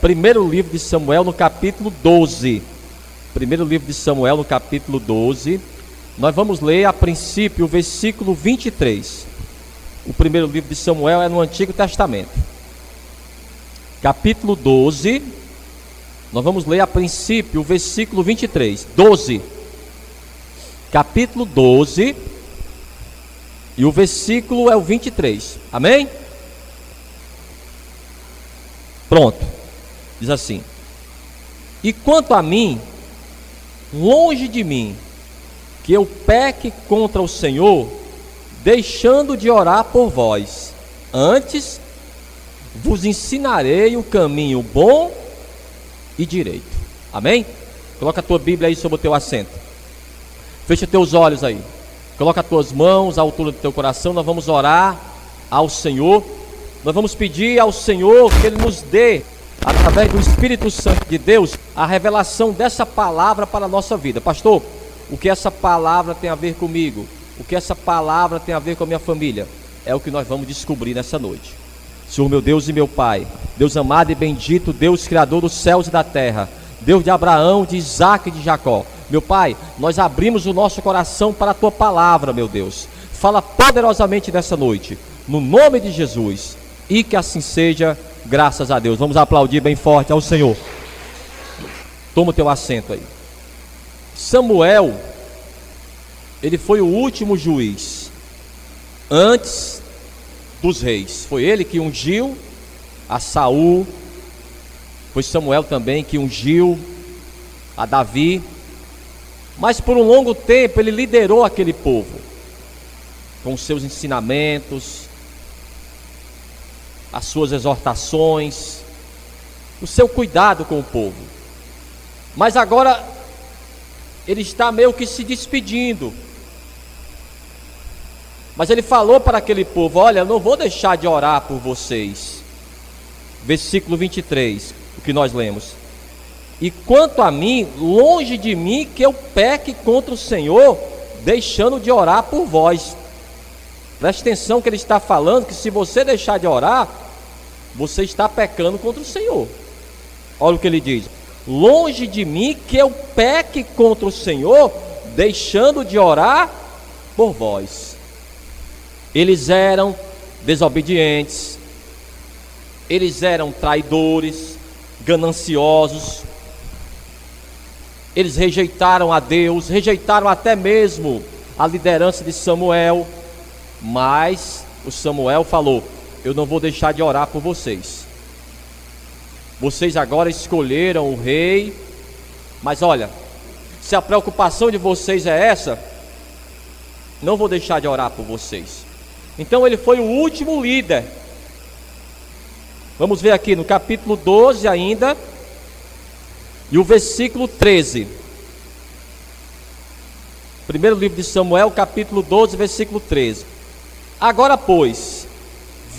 Primeiro livro de Samuel, no capítulo 12. Primeiro livro de Samuel, no capítulo 12. Nós vamos ler a princípio o versículo 23. O primeiro livro de Samuel é no Antigo Testamento. Capítulo 12. Nós vamos ler a princípio o versículo 23. 12. Capítulo 12. E o versículo é o 23. Amém? Pronto. Diz assim: e quanto a mim, longe de mim que eu peque contra o Senhor, deixando de orar por vós. Antes vos ensinarei o caminho bom e direito. Amém? Coloca a tua Bíblia aí sobre o teu assento. Fecha teus olhos aí. Coloca as tuas mãos à altura do teu coração. Nós vamos orar ao Senhor. Nós vamos pedir ao Senhor que Ele nos dê, através do Espírito Santo de Deus, a revelação dessa palavra para a nossa vida. Pastor, o que essa palavra tem a ver comigo? O que essa palavra tem a ver com a minha família? É o que nós vamos descobrir nessa noite. Senhor meu Deus e meu Pai, Deus amado e bendito, Deus criador dos céus e da terra, Deus de Abraão, de Isaque e de Jacó. Meu Pai, nós abrimos o nosso coração para a Tua palavra, meu Deus. Fala poderosamente nessa noite, no nome de Jesus, e que assim seja, graças a Deus. Vamos aplaudir bem forte ao Senhor. Toma o teu assento aí. Samuel, ele foi o último juiz antes dos reis. Foi ele que ungiu a Saul. Foi Samuel também que ungiu a Davi. Mas por um longo tempo ele liderou aquele povo com os seus ensinamentos, as suas exortações, o seu cuidado com o povo. Mas agora ele está meio que se despedindo. Mas ele falou para aquele povo: olha, eu não vou deixar de orar por vocês. Versículo 23, o que nós lemos: e quanto a mim, longe de mim que eu peque contra o Senhor, deixando de orar por vós. Preste atenção que ele está falando que se você deixar de orar, você está pecando contra o Senhor. Olha o que ele diz: longe de mim que eu peque contra o Senhor, deixando de orar por vós. Eles eram desobedientes, eles eram traidores, gananciosos, eles rejeitaram a Deus, rejeitaram até mesmo a liderança de Samuel. Mas o Samuel falou: eu não vou deixar de orar por vocês. Vocês agora escolheram o rei, mas olha, se a preocupação de vocês é essa, não vou deixar de orar por vocês. Então ele foi o último líder. Vamos ver aqui no capítulo 12 ainda, e o versículo 13. Primeiro livro de Samuel, capítulo 12, versículo 13. Agora, pois,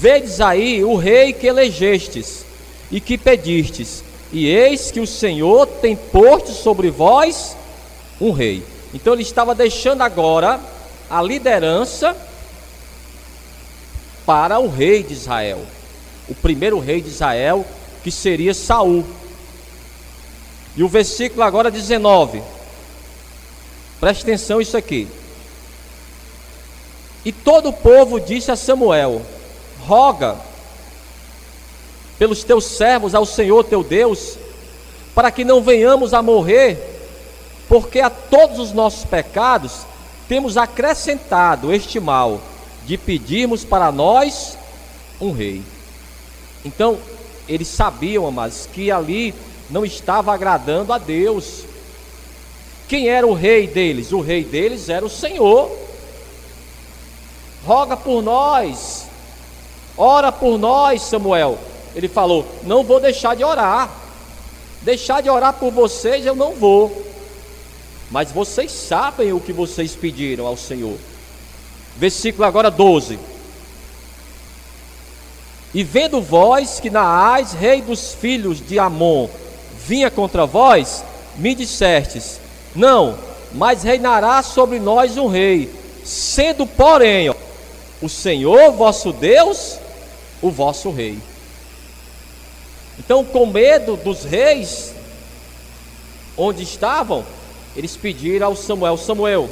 vedes aí o rei que elegestes e que pedistes, e eis que o Senhor tem posto sobre vós um rei. Então ele estava deixando agora a liderança para o rei de Israel, o primeiro rei de Israel, que seria Saul. E o versículo agora 19, preste atenção isso aqui: e todo o povo disse a Samuel: roga pelos teus servos ao Senhor teu Deus, para que não venhamos a morrer, porque a todos os nossos pecados temos acrescentado este mal, de pedirmos para nós um rei. Então, eles sabiam, amados, que ali não estava agradando a Deus. Quem era o rei deles? O rei deles era o Senhor. Roga por nós, ora por nós, Samuel. Ele falou: não vou deixar de orar. Deixar de orar por vocês eu não vou, mas vocês sabem o que vocês pediram ao Senhor. Versículo agora 12: e vendo vós que Naás, rei dos filhos de Amon, vinha contra vós, me dissestes: não, mas reinará sobre nós um rei, sendo porém o Senhor vosso Deus o vosso rei. Então, com medo dos reis onde estavam, eles pediram ao Samuel: Samuel,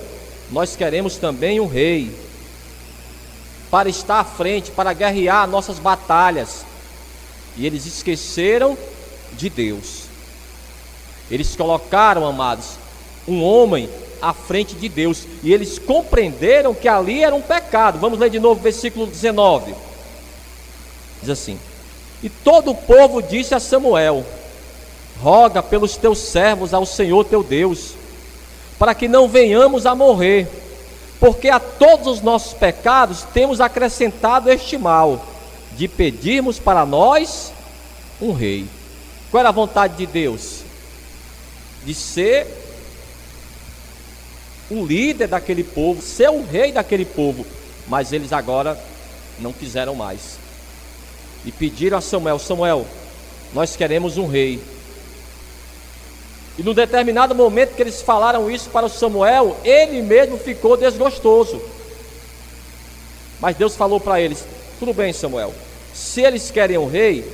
nós queremos também um rei para estar à frente, para guerrear nossas batalhas. E eles esqueceram de Deus. Eles colocaram, amados, um homem à frente de Deus, e eles compreenderam que ali era um pecado. Vamos ler de novo o versículo 19. Diz assim: e todo o povo disse a Samuel: roga pelos teus servos ao Senhor teu Deus, para que não venhamos a morrer, porque a todos os nossos pecados temos acrescentado este mal, de pedirmos para nós um rei. Qual era a vontade de Deus? De ser o líder daquele povo, ser o rei daquele povo. Mas eles agora não quiseram mais, e pediram a Samuel: Samuel, nós queremos um rei. E num determinado momento que eles falaram isso para o Samuel, ele mesmo ficou desgostoso. Mas Deus falou para eles: tudo bem, Samuel, se eles querem um rei,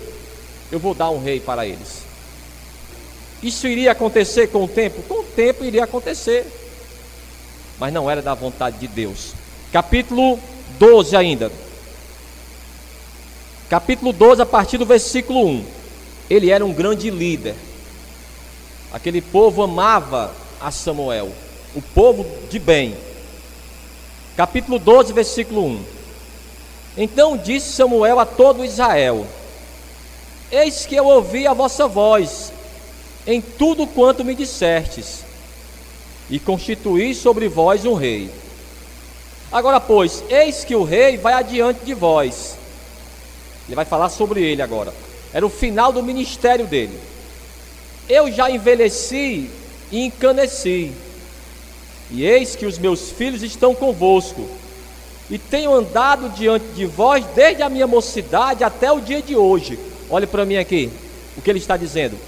eu vou dar um rei para eles. Isso iria acontecer com o tempo? Com o tempo iria acontecer, mas não era da vontade de Deus. Capítulo 12 ainda. Capítulo 12, a partir do versículo 1. Ele era um grande líder. Aquele povo amava a Samuel, o povo de bem. Capítulo 12, versículo 1. Então disse Samuel a todo Israel: eis que eu ouvi a vossa voz em tudo quanto me dissertes, e constituí sobre vós um rei. Agora, pois, eis que o rei vai adiante de vós. Ele vai falar sobre ele agora. Era o final do ministério dele. Eu já envelheci e encaneci, e eis que os meus filhos estão convosco, e tenho andado diante de vós desde a minha mocidade até o dia de hoje. Olhe para mim aqui, o que ele está dizendo: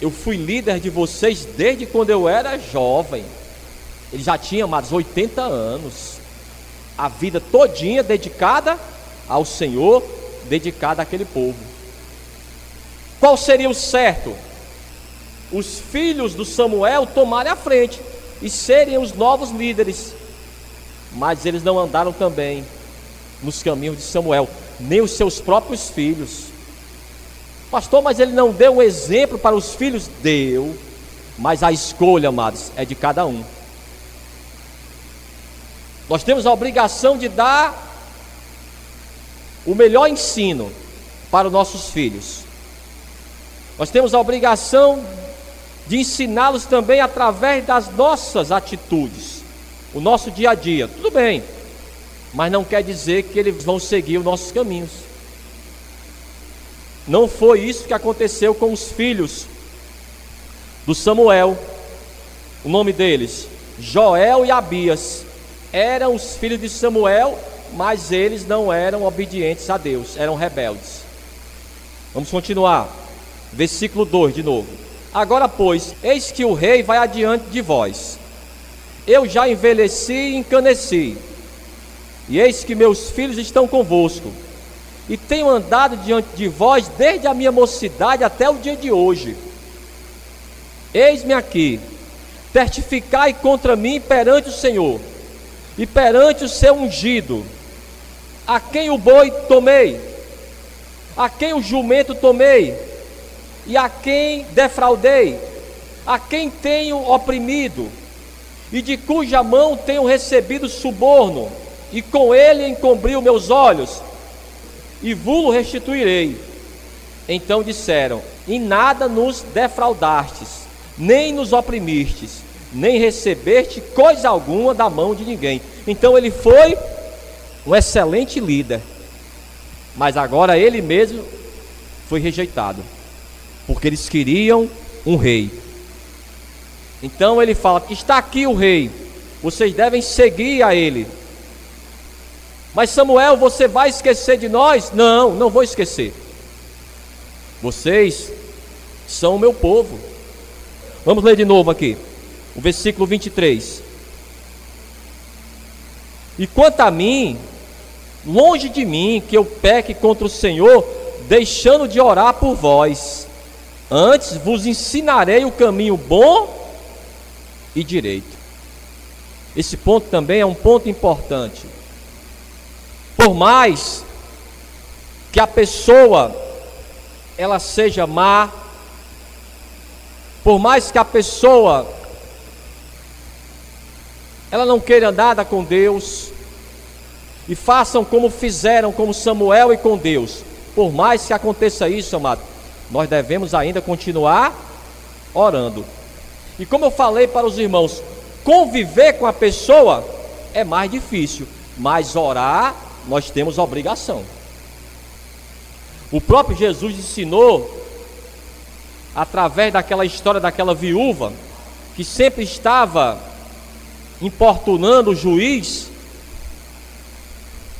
eu fui líder de vocês desde quando eu era jovem. Ele já tinha mais 80 anos, a vida todinha dedicada ao Senhor, dedicada àquele povo. Qual seria o certo? Os filhos do Samuel tomarem a frente e serem os novos líderes. Mas eles não andaram também nos caminhos de Samuel, nem os seus próprios filhos. Pastor, mas ele não deu um exemplo para os filhos? Deu, mas a escolha, amados, é de cada um. Nós temos a obrigação de dar o melhor ensino para os nossos filhos. Nós temos a obrigação de ensiná-los também através das nossas atitudes, o nosso dia a dia. Tudo bem, mas não quer dizer que eles vão seguir os nossos caminhos. Não foi isso que aconteceu com os filhos do Samuel. O nome deles, Joel e Abias, eram os filhos de Samuel, mas eles não eram obedientes a Deus, eram rebeldes. Vamos continuar, versículo 2 de novo. Agora, pois, eis que o rei vai adiante de vós. Eu já envelheci e encaneci, e eis que meus filhos estão convosco, e tenho andado diante de vós desde a minha mocidade até o dia de hoje. Eis-me aqui, testificai contra mim perante o Senhor, e perante o seu ungido, a quem o boi tomei, a quem o jumento tomei, e a quem defraudei, a quem tenho oprimido, e de cuja mão tenho recebido suborno, e com ele encobri os meus olhos, e vos restituirei. Então disseram: em nada nos defraudastes, nem nos oprimistes, nem recebeste coisa alguma da mão de ninguém. Então ele foi um excelente líder, mas agora ele mesmo foi rejeitado, porque eles queriam um rei. Então ele fala: está aqui o rei, vocês devem seguir a ele. Mas Samuel, você vai esquecer de nós? Não, não vou esquecer. Vocês são o meu povo. Vamos ler de novo aqui, o versículo 23. E quanto a mim, longe de mim que eu peque contra o Senhor, deixando de orar por vós. Antes vos ensinarei o caminho bom e direito. Esse ponto também é um ponto importante. Por mais que a pessoa ela seja má, por mais que a pessoa ela não queira nada com Deus, e façam como fizeram com Samuel e com Deus, por mais que aconteça isso, amado, nós devemos ainda continuar orando. E como eu falei para os irmãos, conviver com a pessoa é mais difícil, mas orar nós temos obrigação. O próprio Jesus ensinou, através daquela história daquela viúva, que sempre estava importunando o juiz.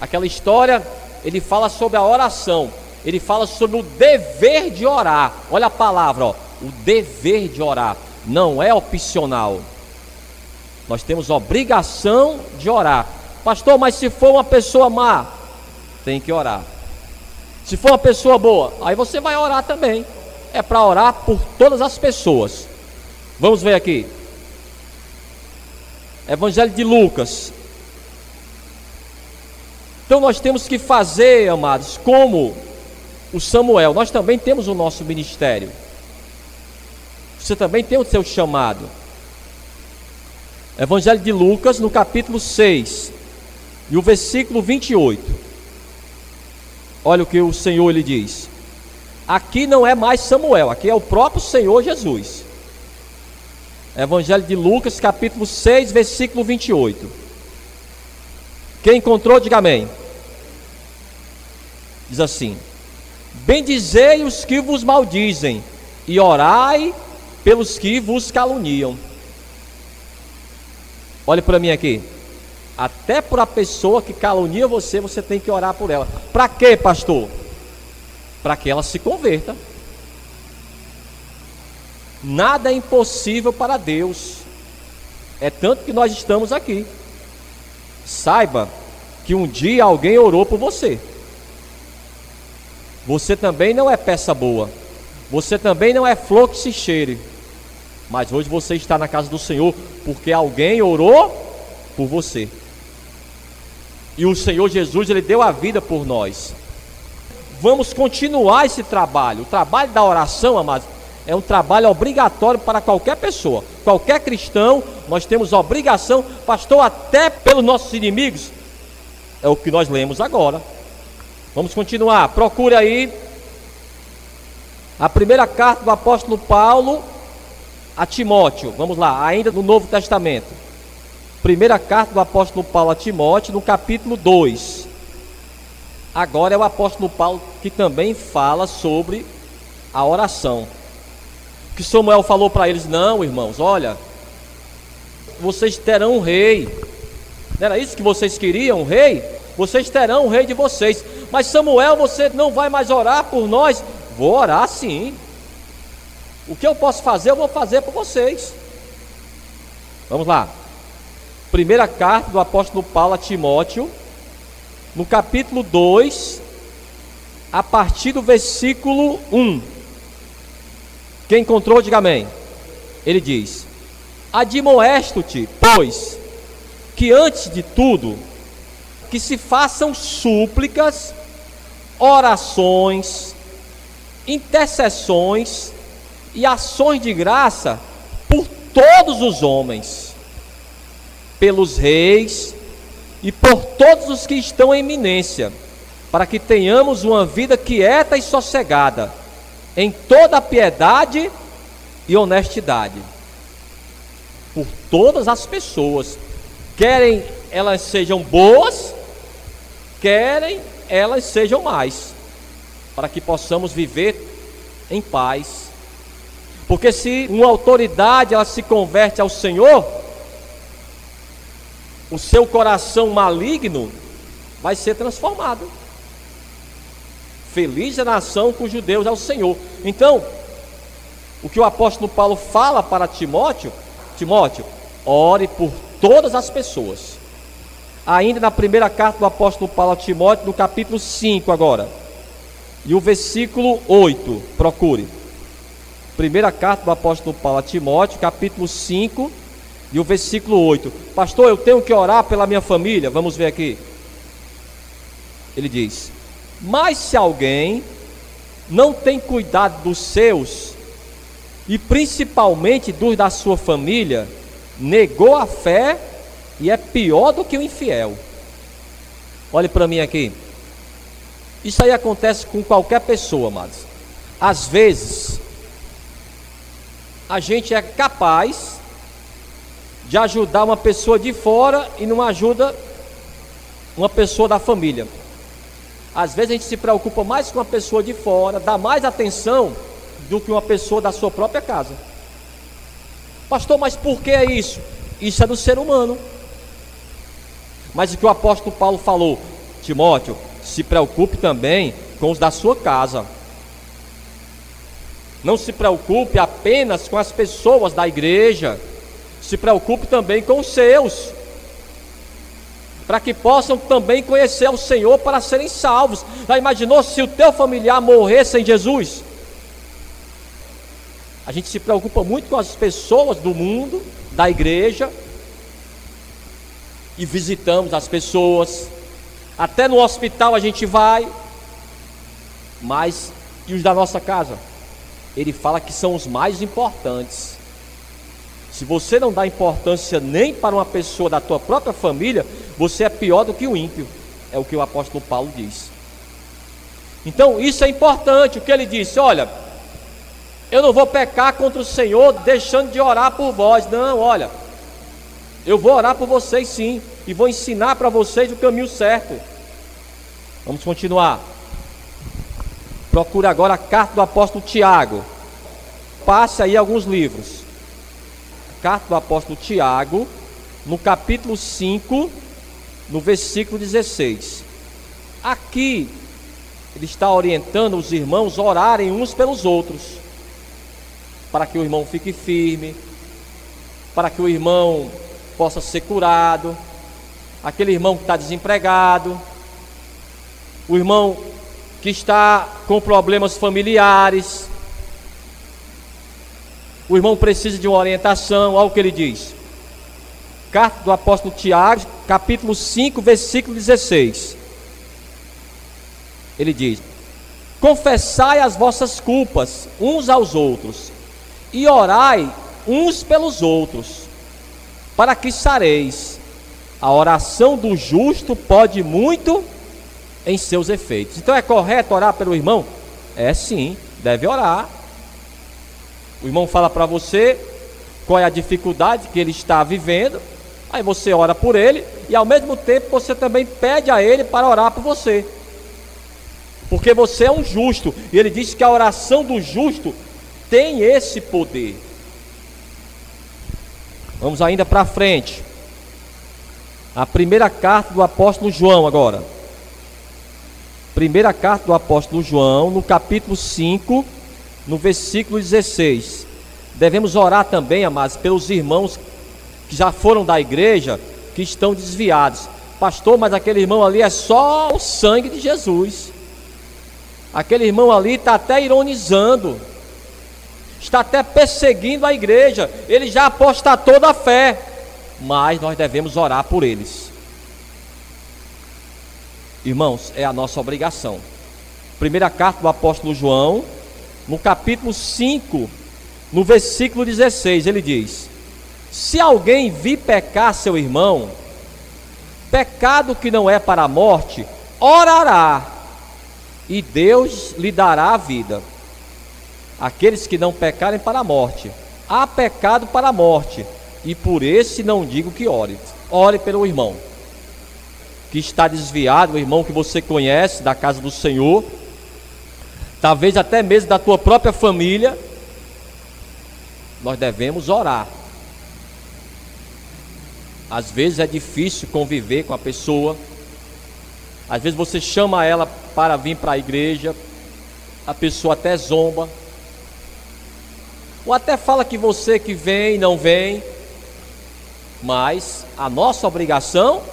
Aquela história, ele fala sobre a oração, ele fala sobre o dever de orar. Olha a palavra, ó, o dever de orar, não é opcional. Nós temos obrigação de orar. Pastor, mas se for uma pessoa má, tem que orar. Se for uma pessoa boa, aí você vai orar também. É para orar por todas as pessoas. Vamos ver aqui. Evangelho de Lucas. Então nós temos que fazer, amados, como o Samuel. Nós também temos o nosso ministério. Você também tem o seu chamado. Evangelho de Lucas, no capítulo 6, e o versículo 28. Olha o que o Senhor lhe diz. Aqui não é mais Samuel, aqui é o próprio Senhor Jesus. Evangelho de Lucas, capítulo 6, versículo 28. Quem encontrou, diga amém. Diz assim: bendizei os que vos maldizem, e orai pelos que vos caluniam. Olhe para mim aqui. Até por a pessoa que calunia você, você tem que orar por ela. Para quê, pastor? Para que ela se converta. Nada é impossível para Deus. É tanto que nós estamos aqui. Saiba que um dia alguém orou por você. Você também não é peça boa. Você também não é flor que se cheire. Mas hoje você está na casa do Senhor porque alguém orou por você. E o Senhor Jesus, Ele deu a vida por nós. Vamos continuar esse trabalho. O trabalho da oração, amados, é um trabalho obrigatório para qualquer pessoa. Qualquer cristão, nós temos obrigação, pastor, até pelos nossos inimigos. É o que nós lemos agora. Vamos continuar. Procure aí a primeira carta do apóstolo Paulo a Timóteo. Vamos lá, ainda no Novo Testamento. Primeira carta do apóstolo Paulo a Timóteo, no capítulo 2. Agora é o apóstolo Paulo que também fala sobre a oração. Que Samuel falou para eles: não, irmãos, olha, vocês terão um rei. Não era isso que vocês queriam, um rei? Vocês terão um rei de vocês. Mas Samuel, você não vai mais orar por nós? Vou orar sim. O que eu posso fazer, eu vou fazer por vocês. Vamos lá. Primeira carta do apóstolo Paulo a Timóteo, no capítulo 2, a partir do versículo 1. Quem encontrou, diga amém. Ele diz: admoesto-te, pois, que antes de tudo, que se façam súplicas, orações, intercessões e ações de graça por todos os homens, pelos reis e por todos os que estão em eminência, para que tenhamos uma vida quieta e sossegada, em toda piedade e honestidade. Por todas as pessoas, querem elas sejam boas, querem elas sejam mais, para que possamos viver em paz. Porque se uma autoridade ela se converte ao Senhor, o seu coração maligno vai ser transformado. Feliz a nação cujo Deus é o Senhor. Então, o que o apóstolo Paulo fala para Timóteo: Timóteo, ore por todas as pessoas. Ainda na primeira carta do apóstolo Paulo a Timóteo, no capítulo 5 agora. e o versículo 8, procure. Primeira carta do apóstolo Paulo a Timóteo, capítulo 5 e o versículo 8. Pastor, eu tenho que orar pela minha família. Vamos ver aqui. Ele diz: mas se alguém não tem cuidado dos seus, e principalmente dos da sua família, negou a fé e é pior do que o infiel. Olhe para mim aqui. Isso aí acontece com qualquer pessoa, amados. Às vezes a gente é capaz de ajudar uma pessoa de fora e não ajuda uma pessoa da família. Às vezes a gente se preocupa mais com uma pessoa de fora, dá mais atenção do que uma pessoa da sua própria casa. Pastor, mas por que é isso? Isso é do ser humano. Mas o que o apóstolo Paulo falou: Timóteo, se preocupe também com os da sua casa. Não se preocupe apenas com as pessoas da igreja, se preocupe também com os seus, para que possam também conhecer o Senhor para serem salvos. Já imaginou se o teu familiar morrer sem Jesus? A gente se preocupa muito com as pessoas do mundo, da igreja, e visitamos as pessoas, até no hospital a gente vai, mas e os da nossa casa? Ele fala que são os mais importantes. Se você não dá importância nem para uma pessoa da tua própria família, você é pior do que o ímpio. É o que o apóstolo Paulo diz. Então isso é importante. O que ele disse: olha, eu não vou pecar contra o Senhor deixando de orar por vós. Não, olha, eu vou orar por vocês sim, e vou ensinar para vocês o caminho certo. Vamos continuar. Procure agora a carta do apóstolo Tiago. Passe aí alguns livros. Carta do apóstolo Tiago, no capítulo 5, no versículo 16. Aqui ele está orientando os irmãos a orarem uns pelos outros, para que o irmão fique firme, para que o irmão possa ser curado, aquele irmão que está desempregado, o irmão que está com problemas familiares, o irmão precisa de uma orientação. Olha o que ele diz. Carta do apóstolo Tiago, capítulo 5, versículo 16. Ele diz: confessai as vossas culpas uns aos outros, e orai uns pelos outros, para que sareis. A oração do justo pode muito em seus efeitos. Então é correto orar pelo irmão? É sim, deve orar. O irmão fala para você qual é a dificuldade que ele está vivendo, aí você ora por ele, e ao mesmo tempo você também pede a ele para orar por você, porque você é um justo, e ele diz que a oração do justo tem esse poder. Vamos ainda para frente. A primeira carta do apóstolo João agora. Primeira carta do apóstolo João, no capítulo 5, no versículo 16. Devemos orar também, amados, pelos irmãos que já foram da igreja, que estão desviados. Pastor, mas aquele irmão ali é só o sangue de Jesus. Aquele irmão ali está até ironizando, está até perseguindo a igreja, ele já apostatou da fé, mas nós devemos orar por eles. Irmãos, é a nossa obrigação. Primeira carta do apóstolo João, no capítulo 5, no versículo 16, ele diz: se alguém vir pecar seu irmão, pecado que não é para a morte, orará, e Deus lhe dará a vida. Aqueles que não pecarem para a morte, há pecado para a morte, e por esse não digo que ore. Ore pelo irmão que está desviado, o irmão que você conhece da casa do Senhor, talvez até mesmo da tua própria família. Nós devemos orar. Às vezes é difícil conviver com a pessoa, às vezes você chama ela para vir para a igreja, a pessoa até zomba, ou até fala que você que vem não vem, mas a nossa obrigação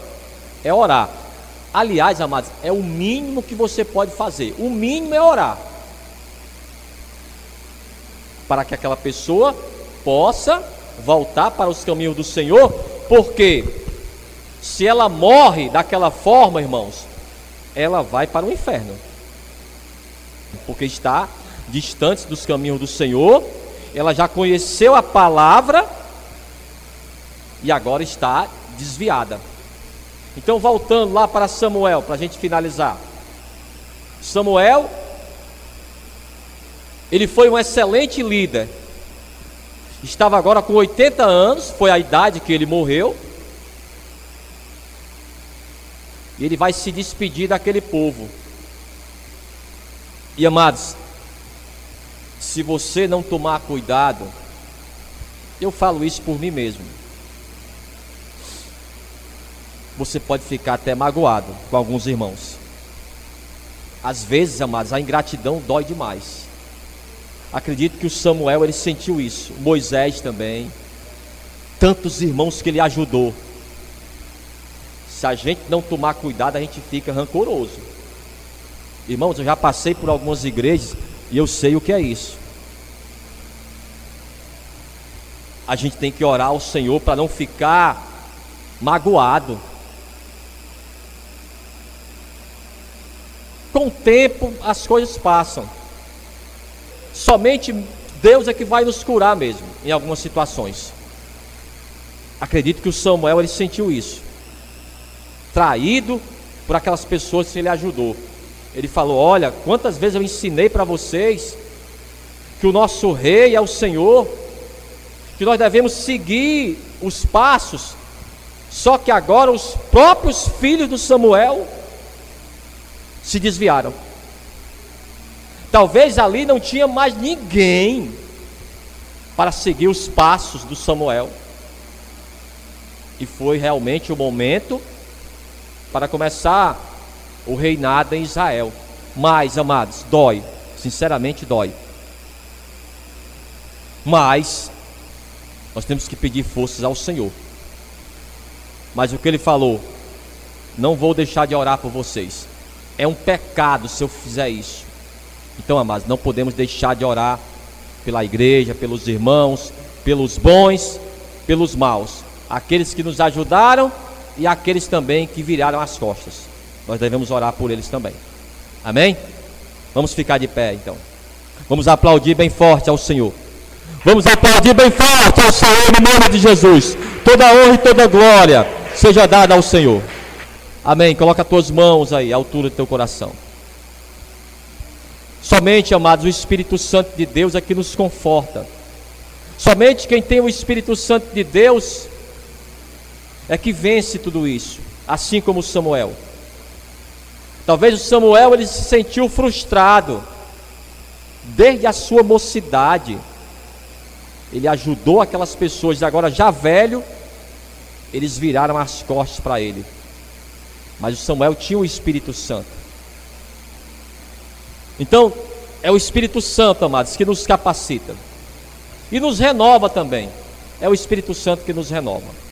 é orar. Aliás, amados, é o mínimo que você pode fazer. O mínimo é orar, para que aquela pessoa possa voltar para os caminhos do Senhor, porque se ela morre daquela forma, irmãos, ela vai para o inferno, porque está distante dos caminhos do Senhor. Ela já conheceu a palavra e agora está desviada. Então, voltando lá para Samuel, para a gente finalizar. Samuel, ele foi um excelente líder. Estava agora com 80 anos, foi a idade que ele morreu. E ele vai se despedir daquele povo. E amados, se você não tomar cuidado, eu falo isso por mim mesmo, você pode ficar até magoado com alguns irmãos. Às vezes, amados, a ingratidão dói demais. Acredito que o Samuel, ele sentiu isso. Moisés também. Tantos irmãos que ele ajudou. Se a gente não tomar cuidado, a gente fica rancoroso. Irmãos, eu já passei por algumas igrejas e eu sei o que é isso. A gente tem que orar ao Senhor para não ficar magoado. Com o tempo as coisas passam. Somente Deus é que vai nos curar mesmo, em algumas situações. Acredito que o Samuel, ele sentiu isso. Traído por aquelas pessoas que ele ajudou. Ele falou: olha, quantas vezes eu ensinei para vocês que o nosso rei é o Senhor, que nós devemos seguir os passos. Só que agora os próprios filhos do Samuel se desviaram. Talvez ali não tinha mais ninguém para seguir os passos do Samuel. E foi realmente o momento para começar o reinado em Israel. Mas, amados, dói, sinceramente dói. Mas nós temos que pedir forças ao Senhor. Mas o que ele falou: não vou deixar de orar por vocês. É um pecado se eu fizer isso. Então, amados, não podemos deixar de orar pela igreja, pelos irmãos, pelos bons, pelos maus, aqueles que nos ajudaram e aqueles também que viraram as costas. Nós devemos orar por eles também. Amém? Vamos ficar de pé então. Vamos aplaudir bem forte ao Senhor. Vamos aplaudir bem forte ao Senhor no nome de Jesus. Toda honra e toda glória seja dada ao Senhor. Amém. Coloca as tuas mãos aí, à altura do teu coração. Somente, amados, o Espírito Santo de Deus é que nos conforta. Somente quem tem o Espírito Santo de Deus é que vence tudo isso. Assim como Samuel. Talvez o Samuel, ele se sentiu frustrado desde a sua mocidade. Ele ajudou aquelas pessoas, e agora já velho, eles viraram as costas para ele. Mas o Samuel tinha o Espírito Santo. Então, é o Espírito Santo, amados, que nos capacita e nos renova também. É o Espírito Santo que nos renova.